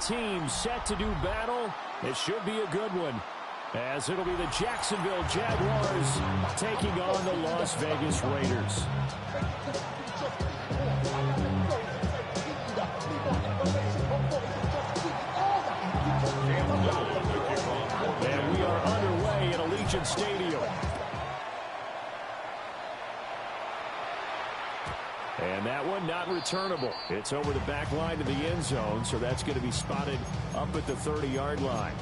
teams set to do battle. It should be a good one, as it'll be the Jacksonville Jaguars taking on the Las Vegas Raiders. And we are underway at Allegiant Stadium. And that one not returnable. It's over the back line to the end zone, so that's going to be spotted up at the 30-yard line.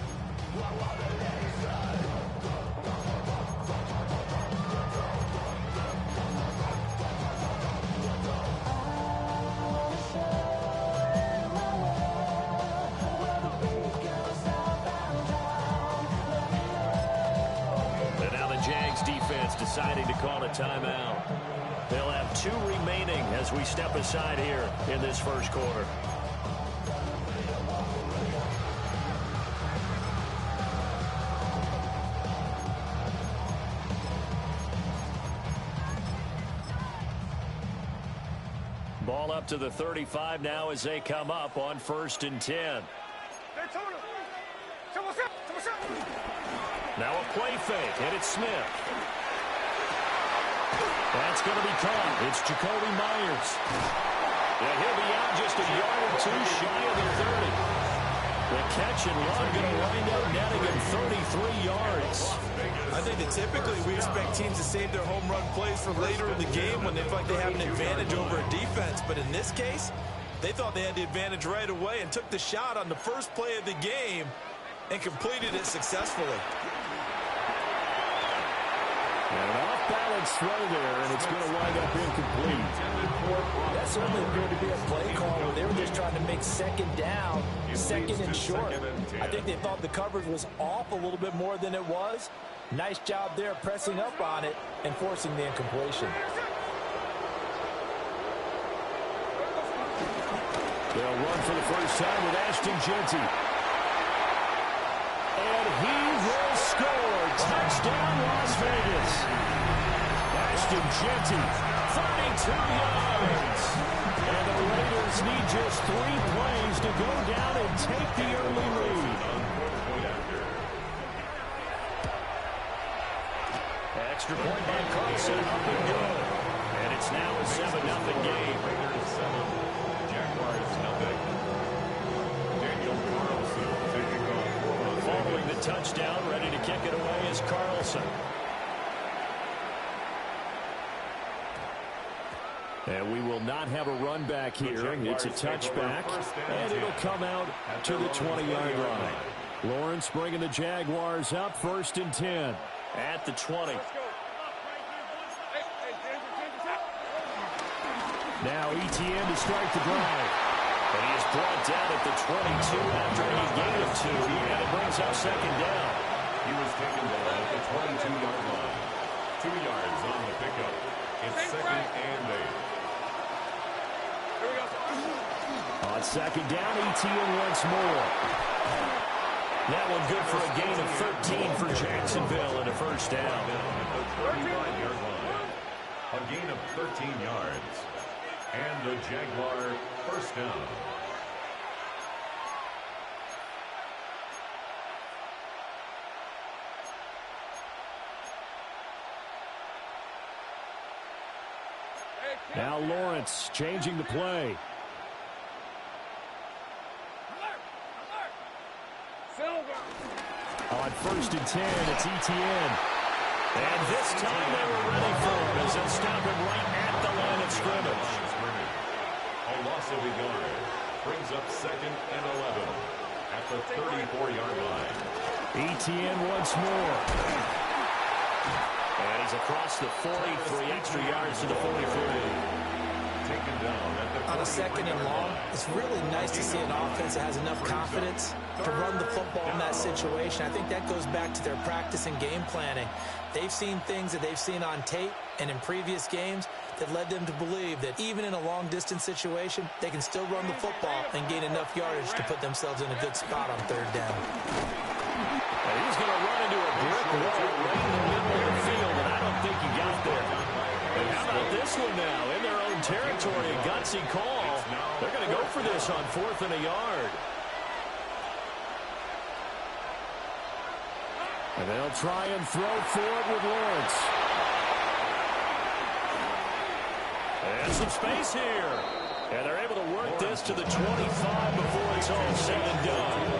And now the Jags defense deciding to call a timeout. They'll have 2 remaining as we step aside here in this first quarter. Ball up to the 35 now as they come up on 1st and 10. Now a play fake, and it's Smith. That's going to be caught. It's Jacoby Myers. And he'll be out just a yard or 2 shy of the 30. The catch and run going to wind up netting him 33 yards. I think that typically we expect teams to save their home run plays for later in the game when they feel like they have an advantage over a defense. But in this case, they thought they had the advantage right away and took the shot on the first play of the game and completed it successfully. And an off-balance throw there, and it's going to wind up incomplete. That certainly appeared to be a play call where they were just trying to make second down, second and short. I think they thought the coverage was off a little bit more than it was. Nice job there pressing up on it and forcing the incompletion. They'll run for the first time with Ashton Jeanty. And he will score. Touchdown, Las Vegas. Ashton Jeanty, 32 yards. And the Raiders need just 3 plays to go down and take the early lead. Extra point by Carlson, up and good. And it's now a 7-0 game. Raiders 7, Jaguars 0. Daniel Carlson taking off. Following the touchdown, ready to kick it away is Carlson. And we will not have a run back here. It's a touchback, and it'll come out to the 20-yard line. Lawrence bringing the Jaguars up, 1st and 10 at the 20. Now Etienne to start the drive. And he is brought down at the 22 after a gain of 2, and it brings up second down. He was taken down at the 22-yard line. 2 yards on the pickup. It's 2nd and 8. On second down, Etienne once more. That one good for a gain of 13 for Jacksonville and a first down. At the 35-yard line. A gain of 13 yards. And the Jaguar first down. Now Lawrence changing the play. On 1st and 10, it's Etienne. And this time they were ready for him as they'll stop him right at the line of scrimmage. A loss of a yard brings up 2nd and 11 at the 34-yard line. Etienne once more. And he's across the 40, 3 extra yards to the 43. Taken down at the On a 2nd and long, it's really nice to see an offense that has enough confidence to run the football in that situation. I think that goes back to their practice and game planning. They've seen things that they've seen on tape and in previous games that led them to believe that even in a long-distance situation, they can still run the football and gain enough yardage to put themselves in a good spot on 3rd down. And he's going to run into a brick wall right in the middle of the field, and I don't think he got there. And how about this one now? In their own territory, a gutsy call. They're going to go for this on 4th and a yard. And they'll try and throw for it with Lawrence. And some space here. And they're able to work this to the 25 before it's all said and done.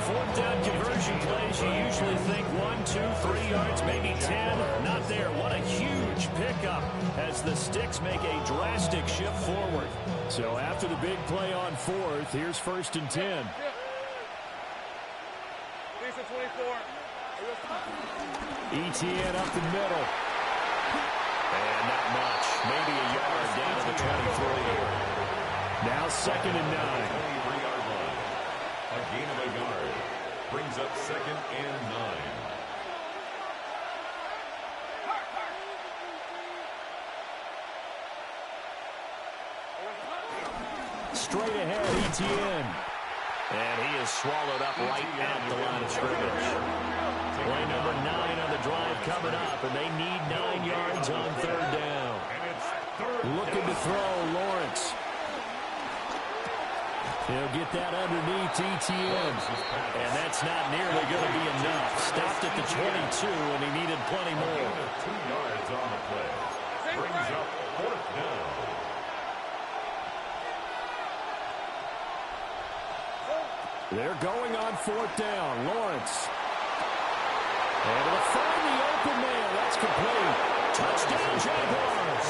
Fourth down conversion plays, you usually think 1, 2, 3 yards, maybe 10. Not there. What a huge pickup as the Sticks make a drastic shift forward. So after the big play on fourth, here's 1st and 10. ETN up the middle. And not much. Maybe a yard down to the 23. Now 2nd and 9. 23-yard line. A gain of a yard. Brings up 2nd and 9. Straight ahead, ETN. And he is swallowed up right at the line of scrimmage. Play number 9 on the drive coming up, and they need 9 yards on 3rd down. Looking to throw, Lawrence. He'll get that underneath ETN. And that's not nearly going to be enough. Stopped at the 22, and he needed plenty more. 2 yards on the play. Brings up 4th down. They're going on 4th down. Lawrence. Able to find the open man. That's complete. Touchdown, Jaguars.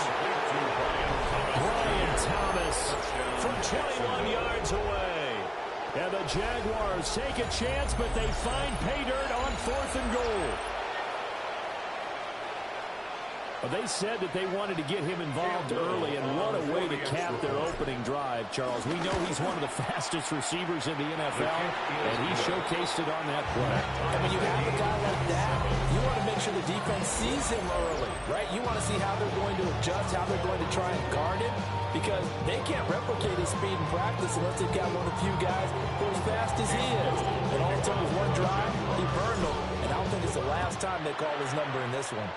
Brian Thomas from 21 yards away. And the Jaguars take a chance, but they find pay dirt on 4th and goal. They said that they wanted to get him involved early, and what a way to cap their opening drive, Charles. We know he's one of the fastest receivers in the NFL, and he showcased it on that play. And when you have a guy like that, you want to make sure the defense sees him early, right? You want to see how they're going to adjust, how they're going to try and guard him, because they can't replicate his speed in practice unless they've got one of the few guys who are as fast as he is. And all it took was one drive, he burned them, and I don't think it's the last time they call his number in this one.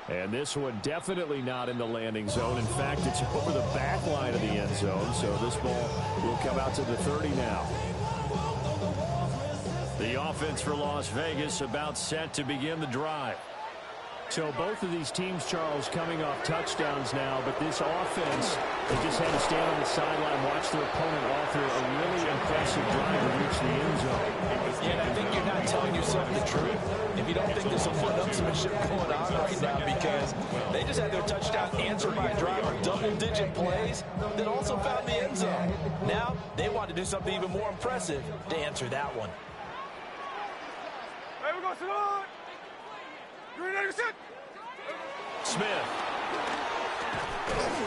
And this one definitely not in the landing zone. In fact, it's over the back line of the end zone. So this ball will come out to the 30 now. The offense for Las Vegas about set to begin the drive. So both of these teams, Charles, coming off touchdowns now, but this offense, they just had to stand on the sideline, watch their opponent author a really impressive drive to reach the end zone. Yeah, and I think you're not telling yourself the truth if you don't think there's some one-upsmanship going on right now, because they just had their touchdown answered by a drive of double-digit plays that also found the end zone. Now they want to do something even more impressive to answer that one. Hey, we go, Salon! Smith.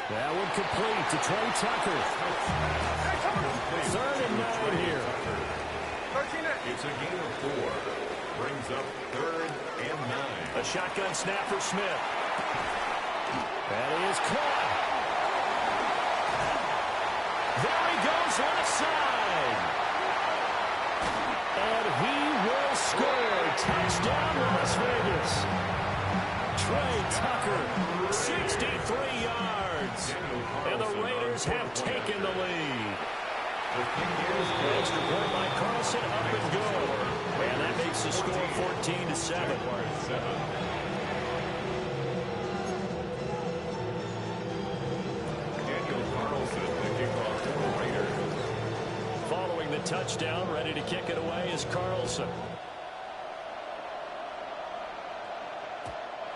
That one complete to Trey Tucker. 3rd and 9 here. It's a gain of 4. Brings up 3rd and 9. A shotgun snap for Smith. That is caught. There he goes left side. And he will score. Touchdown, Las Vegas. Trey Tucker, 63 yards. And the Raiders have taken the lead. Extra point by Carlson, up and go. And that makes the score 14-7. Daniel Carlson, the kickoff for the Raiders. Following the touchdown, ready to kick it away is Carlson.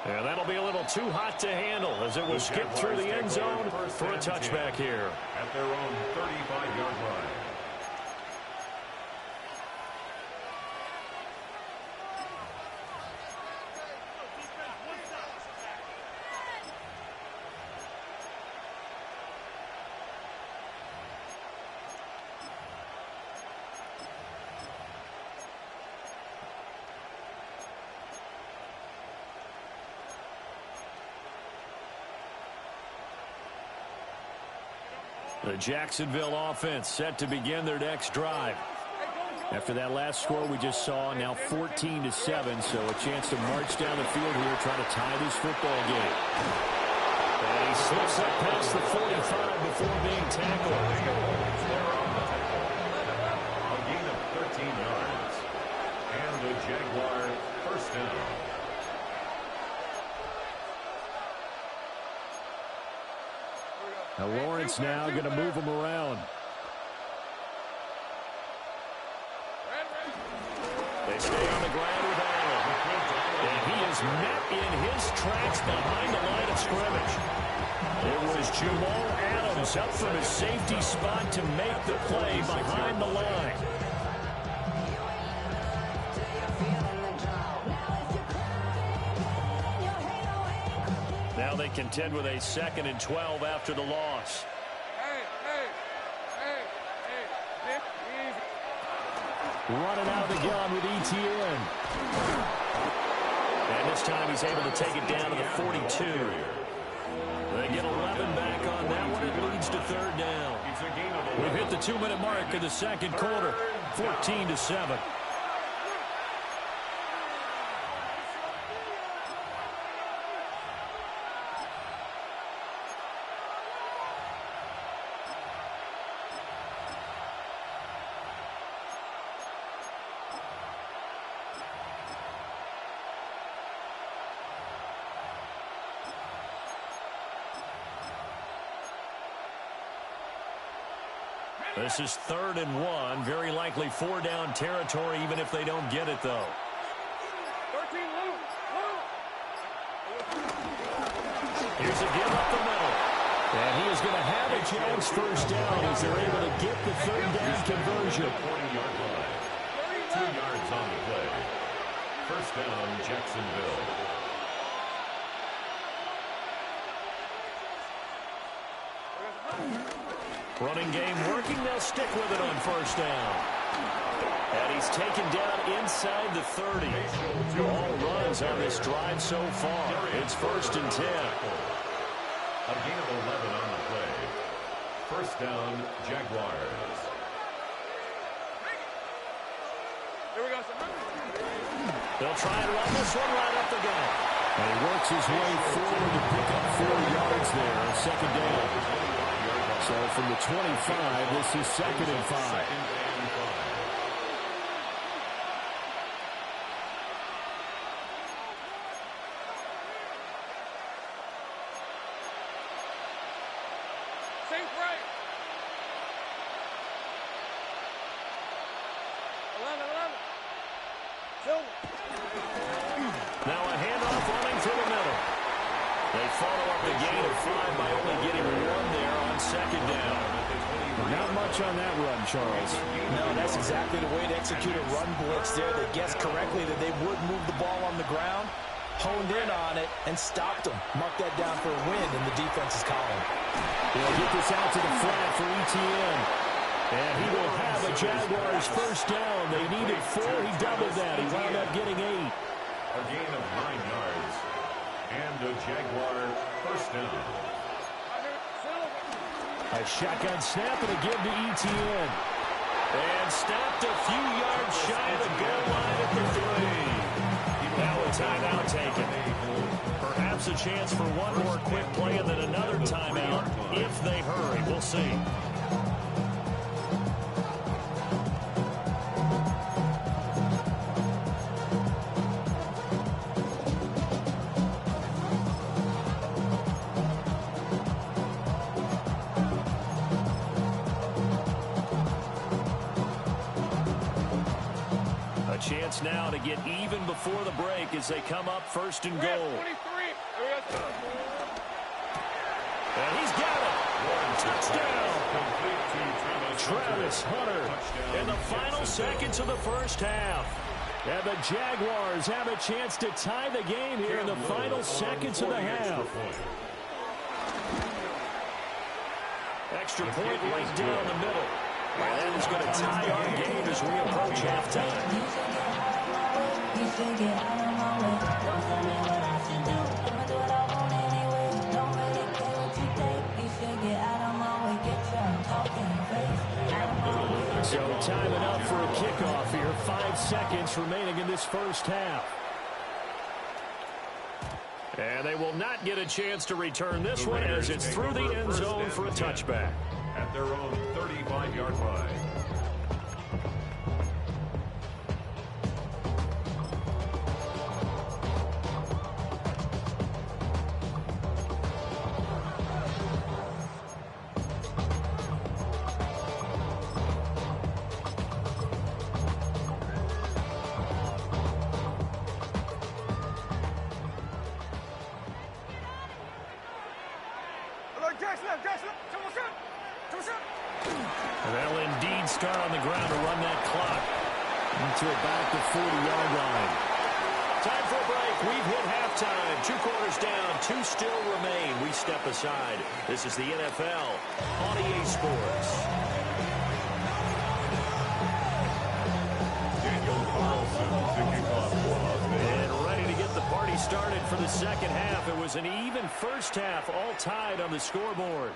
And that'll be a little too hot to handle as it will skip through the end zone for a touchback here. At their own 35-yard line. The Jacksonville offense set to begin their next drive. After that last score we just saw, now 14-7, so a chance to march down the field here, try to tie this football game. And he slips up past the 45 before being tackled. A gain of 13 yards. defense now going to move him around. They stay on the ground with Allen. And he is met in his tracks behind the line of scrimmage. It was Jamal Adams up from his safety spot to make the play behind the line. Now they contend with a 2nd and 12 after the loss. Running out of the gun with ETN. And this time he's able to take it down to the 42. They get 11 back on that one. It leads to 3rd down. We've hit the 2-minute mark of the 2nd quarter. 14-7. This is 3rd and 1. Very likely 4-down territory, even if they don't get it, though. Here's a give up the middle. And he is going to have a chance 1st down as they're able to get the 3rd down conversion. 40-yard line. 2 yards on the play. 1st down, Jacksonville. Running game working. They'll stick with it on 1st down. And he's taken down inside the 30. All runs on this drive so far. It's 1st and 10. A gain of 11 on the play. 1st down, Jaguars. They'll try and run this one right up the gut. And he works his way forward to pick up 4 yards there on 2nd down. So from the 25, this is 2nd and 5. Now a handoff running through the middle. They follow up the gain of 5 by only getting 1 there on 2nd down. Not much on that run, Charles. No, that's exactly the way to execute a run blitz there. They guessed correctly that they would move the ball on the ground, honed in on it, and stopped them. Mark that down for a win in the defense's column. They'll get this out to the flat for ETN. And he will have a Jaguars 1st down. They needed 4. He doubled that. He wound up getting 8. A gain of 9 yards. And a Jaguar 1st down. A shotgun snap and a give to ETN. And stopped a few yards shy of the goal line at the 3. Now a timeout taken. Perhaps a chance for one more quick play and then another timeout if they hurry. We'll see. Chance now to get even before the break as they come up 1st and goal. And he's got it. Touchdown. Travis Hunter in the final seconds of the 1st half. And the Jaguars have a chance to tie the game here in the final seconds of the half. Extra point right down the middle. That is going to tie our game as we approach halftime. So timing up for a kickoff here. 5 seconds remaining in this 1st half. And they will not get a chance to return this one as it's through the end zone for a touchback. At their own 35-yard line. and start on the ground to run that clock into about the 40-yard line. Time for a break. We've hit halftime. 2 quarters down. 2 still remain. We step aside. This is the NFL on EA Sports. Daniel Carlson to kick off for Las Vegas. And ready to get the party started for the second half. It was an even first half, all tied on the scoreboard.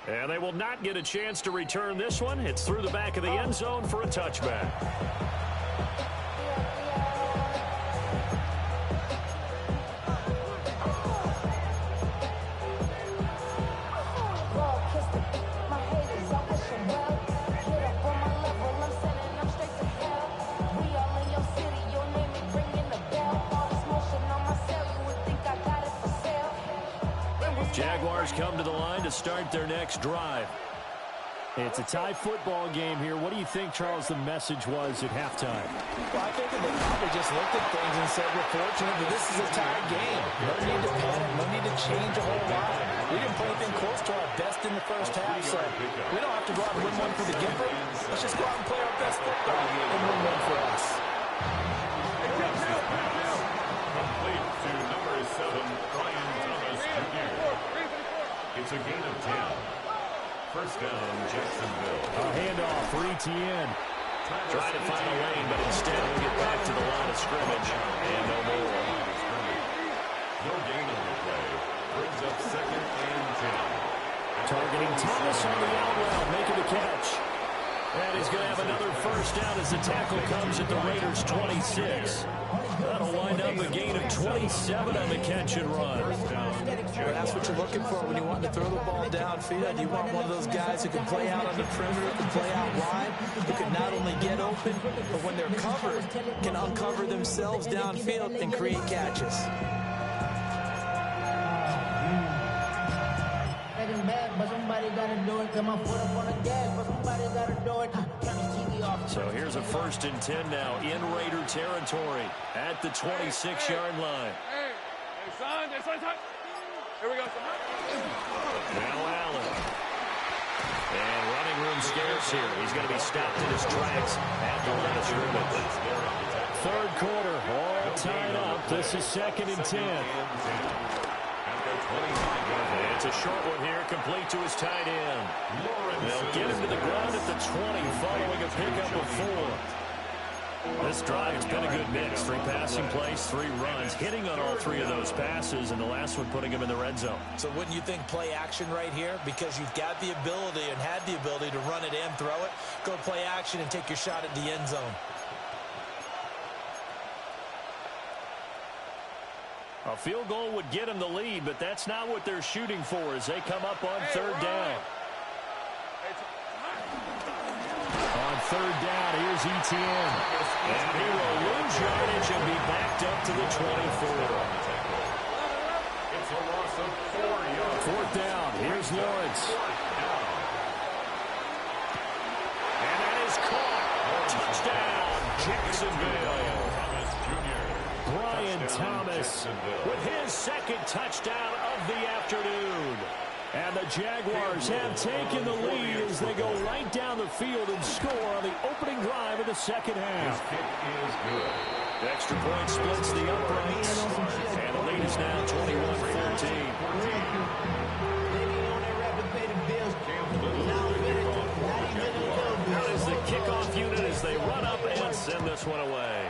And they will not get a chance to return this one. It's through the back of the end zone for a touchback. Jaguars come to the line to start their next drive. It's a tie football game here. What do you think, Charles, the message was at halftime? Well, I think that they probably just looked at things and said, we're fortunate that this is a tie game. No need to panic. No need to change a whole lot. We didn't play anything close to our best in the first half, so we don't have to go out and win one for the giver. Let's just go out and play our best football and win one for us. Complete to number 7, Brian Thomas Jr. It's a gain of 10. First down, Jacksonville. A handoff for Etienne. Trying to find a lane, but instead he'll get back to the line of scrimmage. And no more. No gain on the play. Brings up 2nd and 10. Targeting Thomas on the out route, making the catch. And he's going to have another first down as the tackle comes at the Raiders' 26. That'll wind up a gain of 27 on the catch and run. Well, that's what you're looking for when you want to throw the ball downfield. You want one of those guys who can play out on the perimeter, who can play out wide, who can not only get open, but when they're covered, can uncover themselves downfield and create catches. So here's a 1st and 10 now in Raider territory at the 26-yard line. Here we go. Now Allen. And running room scarce here. He's going to be stopped in his tracks at the line of scrimmage. 3rd quarter, all tied up. This is 2nd and 10. It's a short one here, complete to his tight end. They'll get him to the ground at the 20, following a pickup of 4. This drive has been a good mix. 3 passing plays, 3 runs, hitting on all 3 of those passes, and the last one putting him in the red zone. So wouldn't you think play action right here? Because you've got the ability and had the ability to run it and throw it. Go play action and take your shot at the end zone. A field goal would get them the lead, but that's not what they're shooting for as they come up on 3rd down. On 3rd down, here's Etienne. And he will lose yardage and be backed up to the 24. It's a loss of 4 yards. 4th down, here's Lawrence. And that is caught. Touchdown, Jacksonville. Brian Thomas with his 2nd touchdown of the afternoon. And the Jaguars have taken the lead as they go right down the field and score on the opening drive of the 2nd half. The extra point splits the uprights. And the lead is now 21-14. That is the kickoff unit as they run up and send this one away.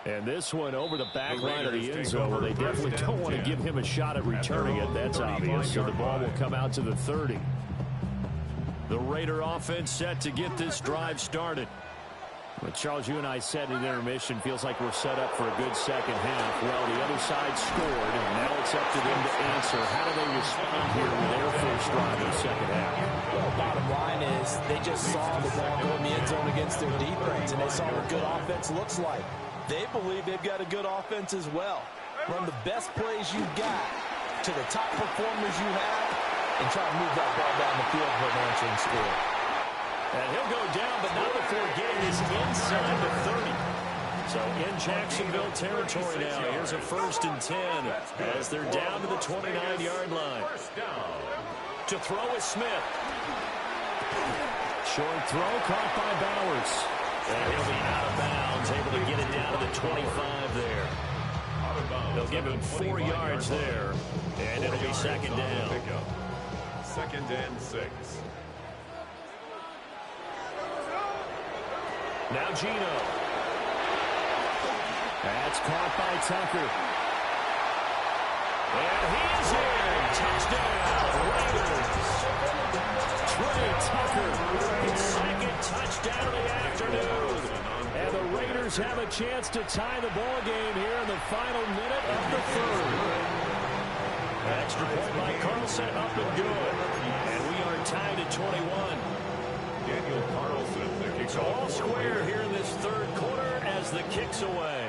And this one over the back line of the end zone. Well, they definitely don't want to give him a shot at returning it. That's obvious. So the ball will come out to the 30. The Raider offense set to get this drive started. Well, Charles, you and I said in intermission, feels like we're set up for a good second half. Well, the other side scored, and now it's up to them to answer. How do they respond here with their first drive in the second half? Well, bottom line is they just saw the ball go in the end zone against their defense, and they saw what good offense looks like. They believe they've got a good offense as well. Run the best plays you've got to the top performers you have and try to move that ball down the field for an answering score. And he'll go down, but not before getting this inside the 30. So in Jacksonville territory now, here's a 1st and 10 as they're down to the 29-yard line. to throw is Smith. Short throw caught by Bowers. And he'll be out of bounds, able to get it down to the 25 there. They'll give him 4 yards there, and it'll be second down. Second and 6. Now Geno. That's caught by Tucker. And he is in. Touchdown, Raiders. Trey Tucker, his second touchdown of the afternoon. And the Raiders have a chance to tie the ball game here in the final minute of the third. Extra point by Carlson, up and good. And we are tied at 21. Daniel Carlson, the kick. So all square here in this third quarter as the kick's away.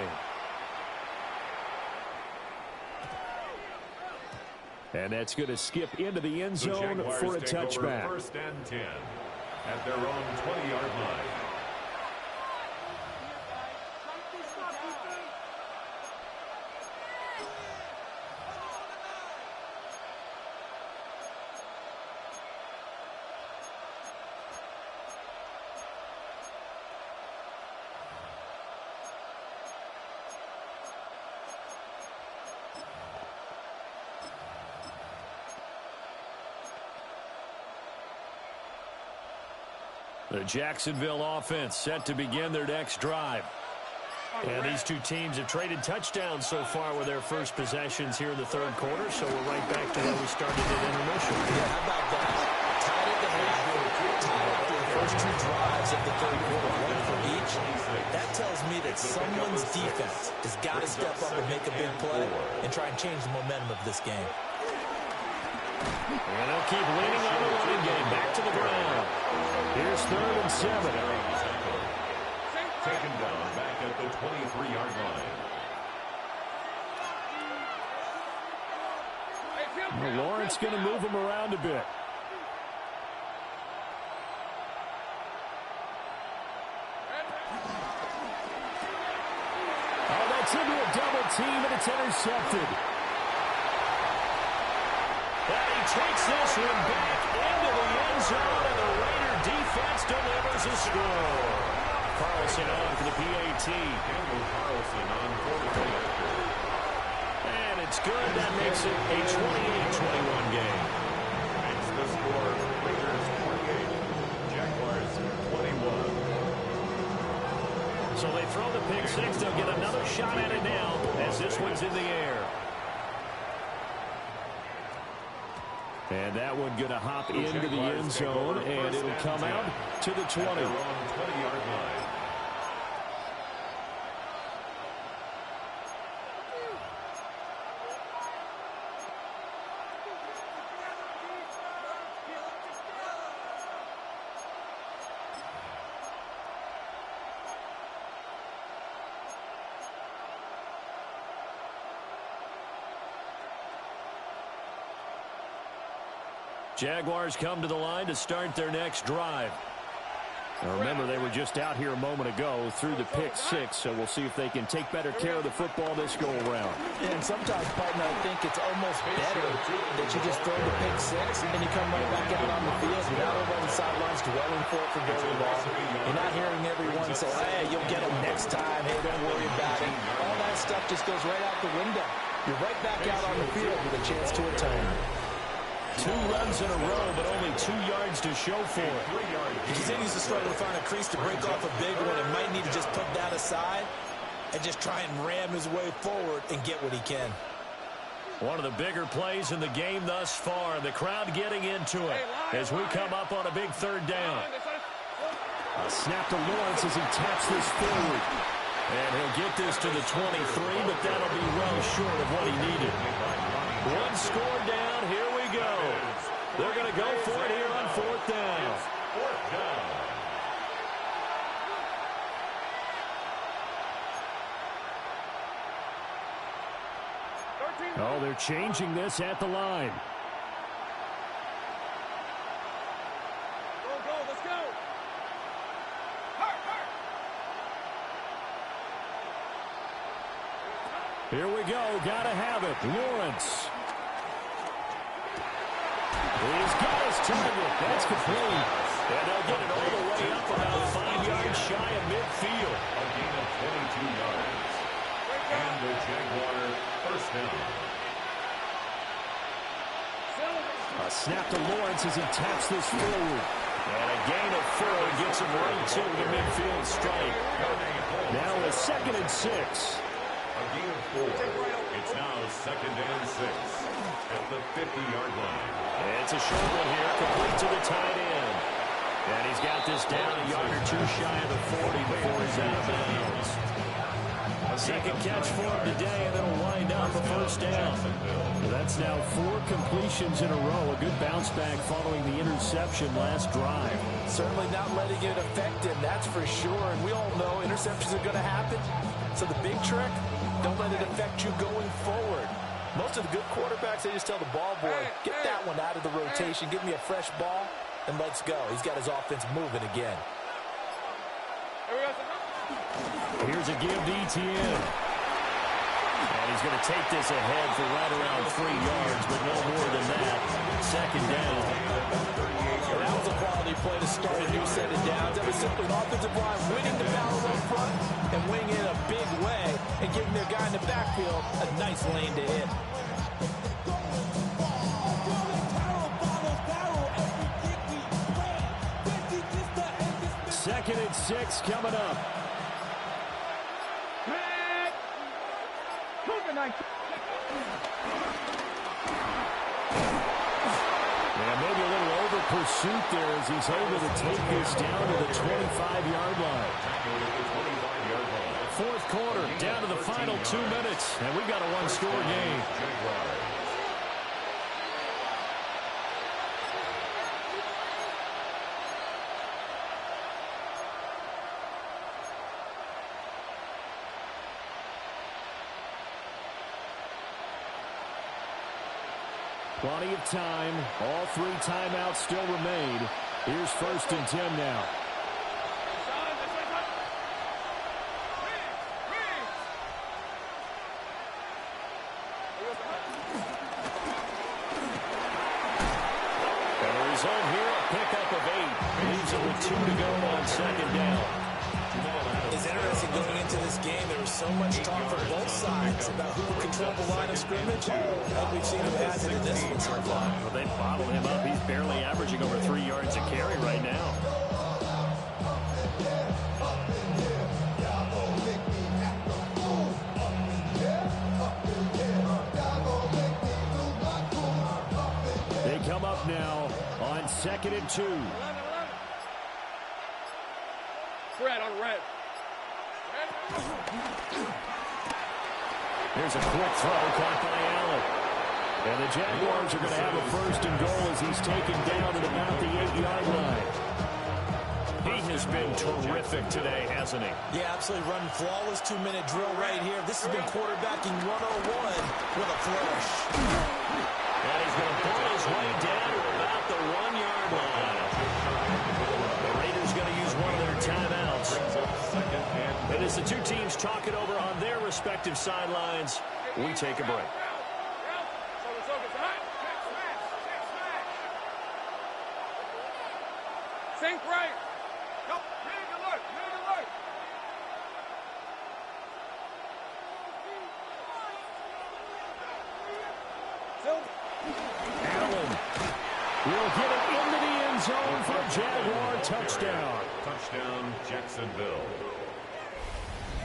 And that's going to skip into the end zone for a touchback. First and 10 at their own 20-yard line. The Jacksonville offense set to begin their next drive. And these two teams have traded touchdowns so far with their first possessions here in the third quarter, so we're right back to where we started at intermission. Yeah, how about that? Tied at the half. Tied after the first 2 drives of the third quarter, 1 for each. That tells me that someone's defense has got to step up and make a big play and try and change the momentum of this game. And they'll keep leaning on the running game. Back to the ground. Here's 3rd and 7. Taken down back at the 23-yard line. Well, Lawrence going to move him around a bit. Oh, that's into a double team, and it's intercepted. And he takes this one back into the end zone, and the Raider defense delivers a score. Carlson on for the PAT. Daniel Carlson on for the after. And it's good. That makes it a 28-21 game. Makes the score Raiders 28, Jaguars 21. So they throw the pick six. They'll get another shot at it now as this one's in the air. And that one going to hop into the end zone, and it'll come out to the 20. 20-yard line. Jaguars come to the line to start their next drive. Now remember, they were just out here a moment ago through the pick six, so we'll see if they can take better care of the football this go-around. And sometimes, partner, I think it's almost better that you just throw the pick six and you come right back out on the field. You're not over on the sidelines dwelling for it for very long. You're not hearing everyone say, hey, you'll get them next time. Hey, don't worry about it. All that stuff just goes right out the window. You're right back out on the field with a chance to atone. 2 runs in a row, but only 2 yards to show for it. He continues to struggle to find a crease to break off a big one and might need to just put that aside and just try and ram his way forward and get what he can. One of the bigger plays in the game thus far. The crowd getting into it as we come up on a big 3rd down. A snap to Lawrence as he taps this forward. And he'll get this to the 23, but that'll be well short of what he needed. 1 score down. Here we go. They're going to go for it here on 4th down. 4th down. Oh, they're changing this at the line. Go, let's go. Here we go. Got to have it. Lawrence. He's got target. That's complete. And they'll get it all the way up about 5 yards shy of midfield. A gain of 22 yards. And the Jaguar first down. A snap to Lawrence as he taps this forward. And a gain of 4 gets him right to the midfield strike. Now a 2nd and 6. A gain of 4. It's now 2nd and 6 at the 50-yard line. It's a short one here, complete to the tight end. And he's got this down a yard or 2 shy of the 40 before he's out of bounds. A second catch for him today, and it'll wind up a first down. That's now 4 completions in a row. A good bounce back following the interception last drive. Certainly not letting it affect him, that's for sure. And we all know interceptions are going to happen. So the big trick, don't let it affect you going forward. Most of the good quarterbacks, they just tell the ball boy, get that one out of the rotation, give me a fresh ball, and let's go. He's got his offense moving again. Here's a give to Etienne. And he's going to take this ahead for right around 3 yards, but no more than that. 2nd down. Well, that was a quality play to start a new set of downs. That was simply an offensive line winning the battle up front and winning it in a big way and giving their guy in the backfield a nice lane to hit. Second and 6 coming up. Yeah, maybe a little over pursuit there as he's able to take this down to the 25-yard line. 4th quarter, down to the final 2 minutes, and we've got a 1-score game. Plenty of time. All 3 timeouts still remain. Here's 1st and 10 now. And the result here, a pickup of 8. Leaves it with 2 to go on 2nd down. It's interesting going into this game. There was so much talk from both sides about who would control the line of scrimmage. And we've seen who has it in this one so far. Well, they bottled him up. He's barely averaging over 3 yards a carry right now. They come up now on 2nd and 2. Fred on red. Here's a quick throw caught by Allen. And the Jaguars are going to have a 1st and goal as he's taken down at about the 8-yard line. He has been terrific today, hasn't he? Yeah, absolutely running flawless 2-minute drill right here. This has been quarterbacking 101 with a flourish. And he's going to pull his way down to about the 1-yard line. The Raiders going to use one of their timeouts. And as the 2 teams talk it over on their respective sidelines, we take a break. Sink right. Go. Really good look. Really good look. Allen will get it into the end zone for a Jaguar touchdown. Touchdown, Jacksonville.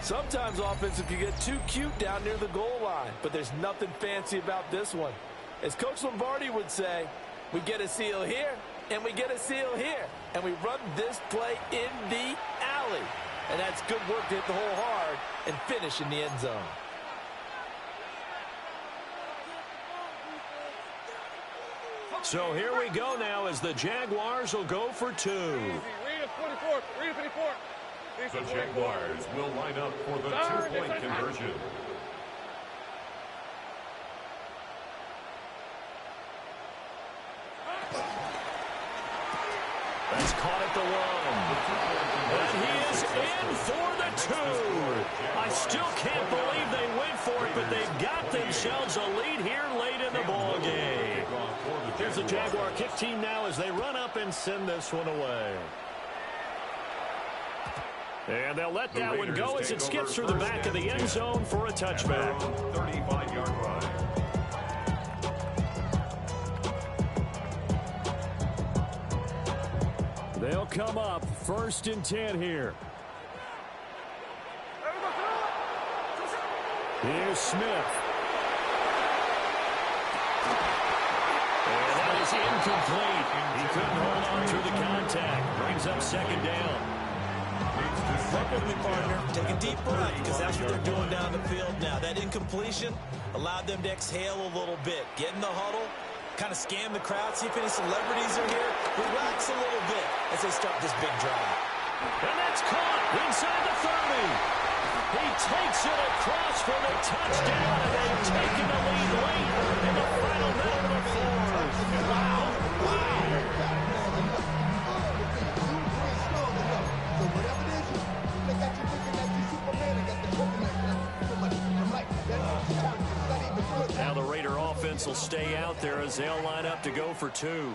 Sometimes offenses can get too cute down near the goal line, but there's nothing fancy about this one. As Coach Lombardi would say, we get a seal here, and we get a seal here, and we run this play in the alley. And that's good work to hit the hole hard and finish in the end zone. So here we go now as the Jaguars will go for 2. Read it 44. Read it 54. The Jaguars will line up for the 2-point conversion. That's caught at the 1. And he is in for the 2. I still can't believe they went for it, but they've got themselves a lead here late in the ball game. Here's the Jaguar kick team now as they run up and send this one away. And they'll let that one go as it skips through the back of the end zone for a touchback. 35-yard line. They'll come up 1st and 10 here. Here's Smith. And that is incomplete. He couldn't hold on through the contact. Brings up 2nd down. Work with me, partner. Take a deep breath, because that's what they're doing down the field now. That incompletion allowed them to exhale a little bit. Get in the huddle, kind of scan the crowd, see if any celebrities are here. Relax a little bit as they start this big drive. And that's caught inside the 30. He takes it across for the touchdown, and they've taken the lead late in the final minute of the 4th. Wow. Now the Raider offense will stay out there as they'll line up to go for 2.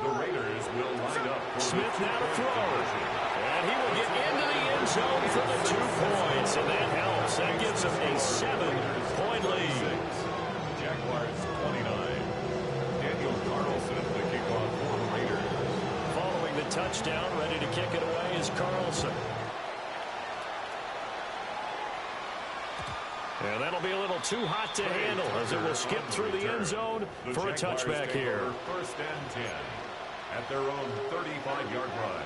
The Raiders will line up. Smith now to throw. And he will get into the end zone for the 2 points. And that helps. That gives them a 7-point lead. Jaguars 29. Daniel Carlson, the kickoff for the Raiders. Following the touchdown, ready to kick it away is Carlson. And that'll be a little too hot to handle as it will skip through the end zone for a touchback here. 1st and 10 at their own 35-yard line.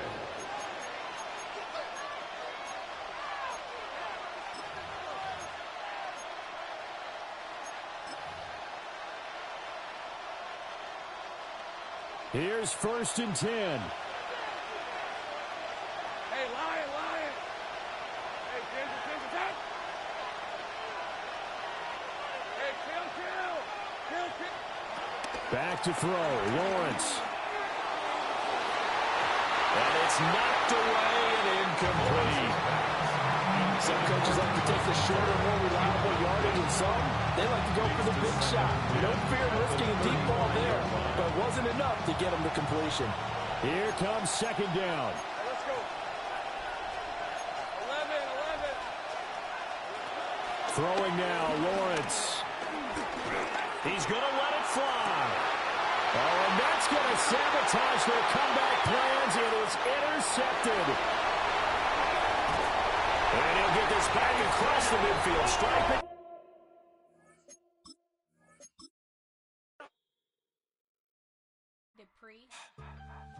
Here's 1st and 10. Hey, Lion. Hey, Ginger, tap. Hey, kill. Back to throw, Lawrence. And it's knocked away and incomplete. Some coaches like to take the shorter, more reliable yardage, and some, they like to go for the big shot. No fear of risking a deep ball there, but it wasn't enough to get them to completion. Here comes 2nd down. Hey, let's go. 11. Throwing now, Lawrence. He's going to let it fly. Oh, and that's going to sabotage their comeback plans. It is intercepted. And he'll get this back across the midfield stripe.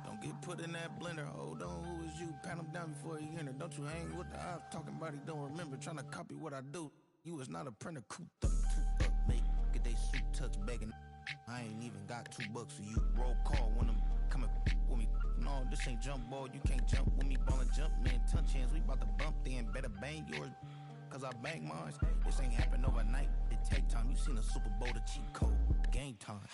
Don't get put in that blender. Hold on, who is you? Pat him down before he enter. Don't you hang with the ops talking about he don't remember. Trying to copy what I do. You is not a printer. Cooped up, too up, mate. Get they suit touch begging. I ain't even got $2 for you. Roll call when I'm coming with me. No, this ain't jump ball. You can't jump with me. Ballin' jump, man. Touch hands. We about to bump then. Better bang yours. Cause I bang mine. This ain't happen overnight. It take time. You seen a Super Bowl, the cheat code. Game time.